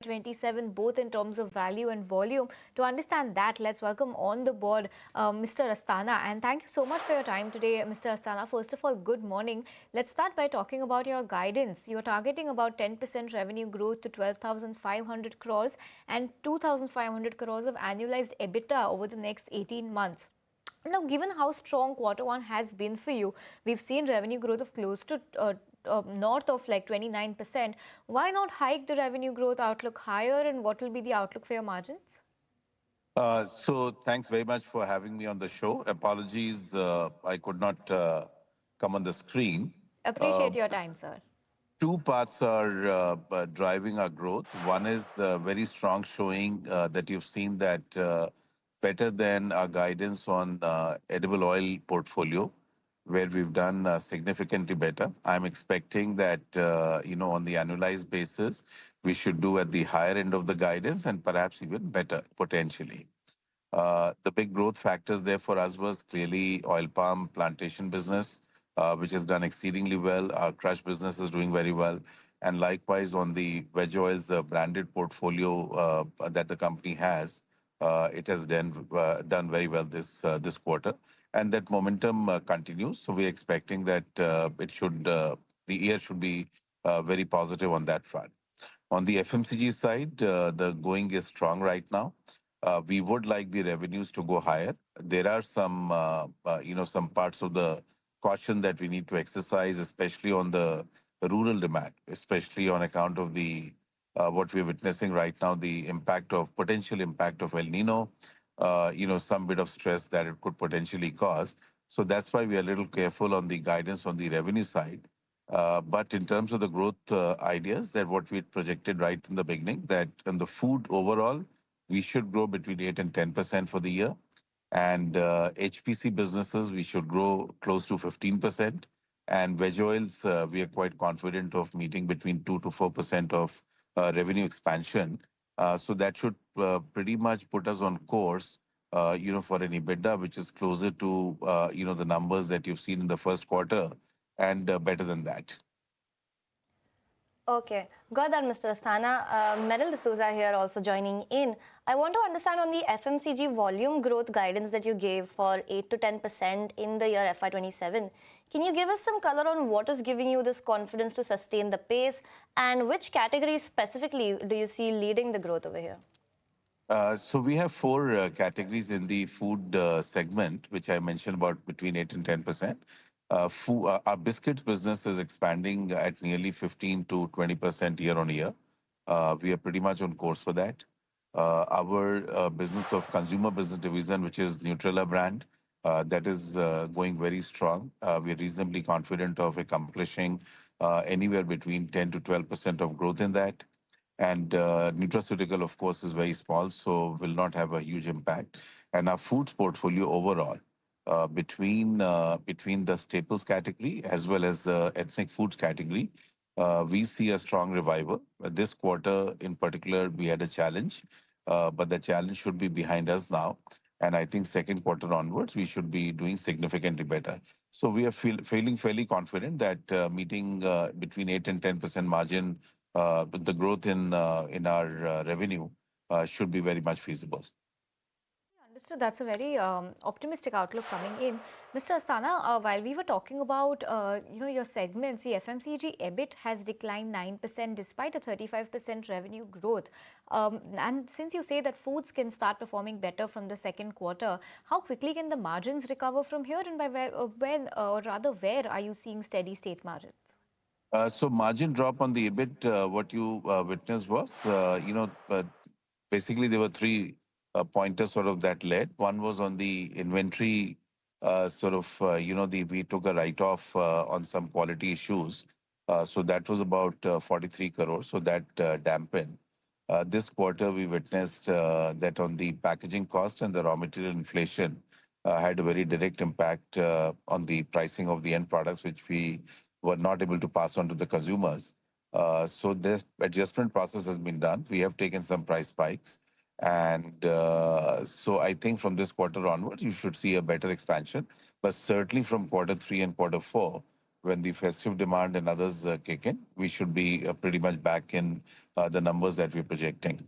FY27, both in terms of value and volume. To understand that, let's welcome on the board Mr. Astana. And thank you so much for your time today, Mr. Astana. First of all, good morning. Let's start by talking about your guidance. You're targeting about 10% revenue growth to 12,500 crores and 2,500 crores of annualized EBITDA over the next 18 months. Now, given how strong quarter one has been for you, we've seen revenue growth of close to north of like 29%. Why not hike the revenue growth outlook higher, and what will be the outlook for your margins? So thanks very much for having me on the show. Apologies, I could not come on the screen. Uh, Appreciate your time, sir. Two parts are driving our growth. One is very strong showing that you've seen that better than our guidance on edible oil portfolio, where we've done significantly better. I'm expecting that, on the annualized basis, we should do at the higher end of the guidance and perhaps even better potentially. The big growth factors there for us was clearly oil palm plantation business, which has done exceedingly well. Our crush business is doing very well. And likewise on the veg oils, the branded portfolio that the company has, it has done very well this quarter. And that momentum continues. So we're expecting that the year should be very positive on that front. On the FMCG side, the going is strong right now. We would like the revenues to go higher. There are some parts of the caution that we need to exercise, especially on the rural demand, especially on account of the what we're witnessing right now, the potential impact of El Nino, some bit of stress that it could potentially cause. So that's why we are a little careful on the guidance on the revenue side. But in terms of the growth ideas, that what we had projected right in the beginning, that in the food overall, we should grow between 8 and 10% for the year. And HPC businesses, we should grow close to 15%. And veg oils, we are quite confident of meeting between 2 to 4% of revenue expansion. So that should pretty much put us on course, for an EBITDA, which is closer to, the numbers that you've seen in the first quarter and better than that. Okay, got that, Mr. Asthana. Meryl D'Souza here also joining in. I want to understand on the FMCG volume growth guidance that you gave for 8 to 10% in the year FY27. Can you give us some color on what is giving you this confidence to sustain the pace, and which categories specifically do you see leading the growth over here? So we have four categories in the food segment, which I mentioned about between 8 and 10%. Our biscuits business is expanding at nearly 15 to 20% year on year. We are pretty much on course for that. Our business of consumer business division, which is Nutrela brand, that is going very strong. We are reasonably confident of accomplishing anywhere between 10 to 12% of growth in that. And nutraceutical, of course, is very small, so will not have a huge impact. And our foods portfolio overall, between the staples category as well as the ethnic foods category, we see a strong revival. This quarter, in particular, we had a challenge, but the challenge should be behind us now. And I think second quarter onwards, we should be doing significantly better. So we are feeling fairly confident that meeting between 8 and 10% margin, the growth in our revenue should be very much feasible. Understood. That's a very optimistic outlook coming in. Mr. Astana, while we were talking about your segments, the FMCG EBIT has declined 9% despite a 35% revenue growth. And since you say that foods can start performing better from the second quarter, how quickly can the margins recover from here, and by where are you seeing steady state margins? So margin drop on the EBIT, what you witnessed was, basically there were three pointers sort of that led. One was on the inventory, we took a write-off on some quality issues. So that was about 43 crores. So that dampened. This quarter, we witnessed that on the packaging cost and the raw material inflation had a very direct impact on the pricing of the end products, which we were not able to pass on to the consumers. So this adjustment process has been done. We have taken some price spikes. And so I think from this quarter onwards, you should see a better expansion. But certainly from quarter three and quarter four, when the festive demand and others kick in, we should be pretty much back in the numbers that we're projecting.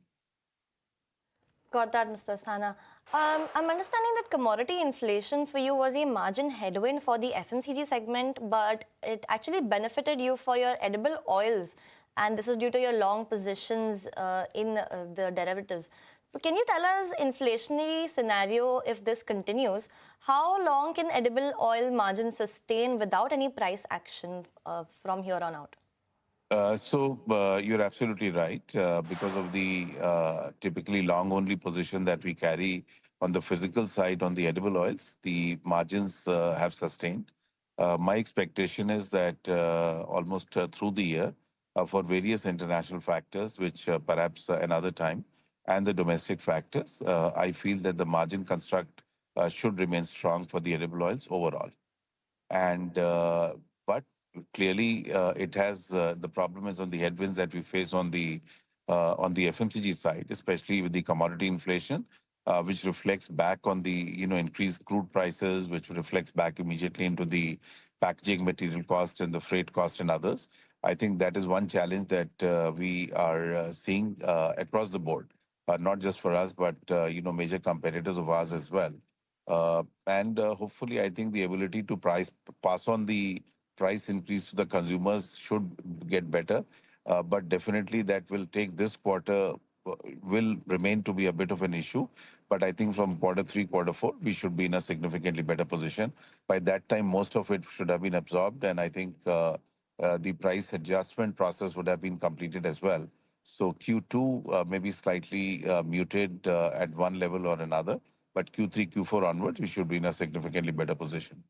Got that, Mr. Asthana. I'm understanding that commodity inflation for you was a margin headwind for the FMCG segment, but it actually benefited you for your edible oils. And this is due to your long positions in the derivatives. So can you tell us, inflationary scenario, if this continues, how long can edible oil margins sustain without any price action from here on out? You're absolutely right. Because of the typically long only position that we carry on the physical side on the edible oils, the margins have sustained. My expectation is that almost through the year, for various international factors, which perhaps another time, and the domestic factors, I feel that the margin construct should remain strong for the edible oils overall. And but clearly, it has the problem is on the headwinds that we face on the FMCG side, especially with the commodity inflation, which reflects back on the increased crude prices, which reflects back immediately into the packaging material cost and the freight cost and others. I think that is one challenge that we are seeing across the board, not just for us, but major competitors of ours as well. And hopefully, I think the ability to pass on the price increase to the consumers should get better. But definitely, that will take this quarter, will remain to be a bit of an issue. But I think from quarter three, quarter four, we should be in a significantly better position. By that time, most of it should have been absorbed. And I think the price adjustment process would have been completed as well. So Q2 may be slightly muted at one level or another, but Q3, Q4 onwards, we should be in a significantly better position.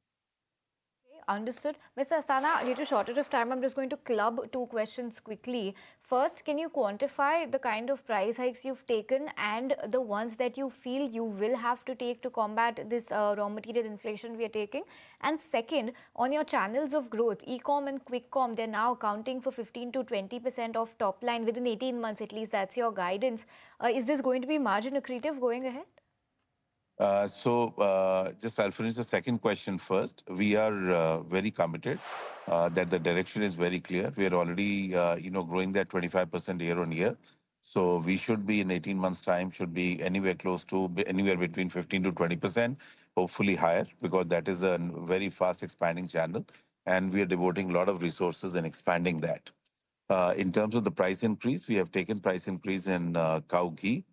Understood. Mr. Asthana, due to shortage of time, I'm just going to club two questions quickly. First, can you quantify the kind of price hikes you've taken and the ones that you feel you will have to take to combat this raw material inflation we are taking? And second, on your channels of growth, e-com and quick-com, they're now accounting for 15 to 20% of top line within 18 months, at least that's your guidance. Is this going to be margin accretive going ahead? Just I'll finish the second question first. We are very committed that the direction is very clear. We are already, growing that 25% year on year. So we should be in 18 months' time, should be anywhere close to anywhere between 15 to 20%, hopefully higher, because that is a very fast expanding channel. And we are devoting a lot of resources in expanding that. In terms of the price increase, we have taken price increase in cow ghee.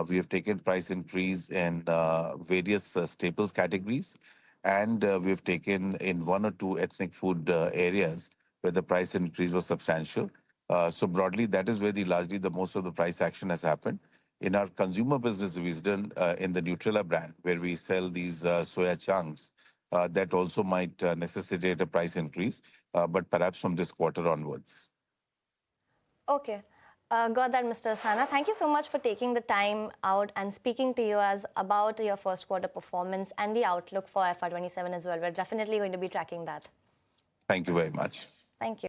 We have taken price increase in various staples categories, and we have taken in one or two ethnic food areas where the price increase was substantial. So broadly, that is where largely the most of the price action has happened. In our consumer business division, in the Nutrela brand, where we sell these soya chunks, that also might necessitate a price increase, but perhaps from this quarter onwards. Okay. Got that, Mr. Asthana. Thank you so much for taking the time out and speaking to you as about your first quarter performance and the outlook for FY27 as well. We're definitely going to be tracking that. Thank you very much. Thank you.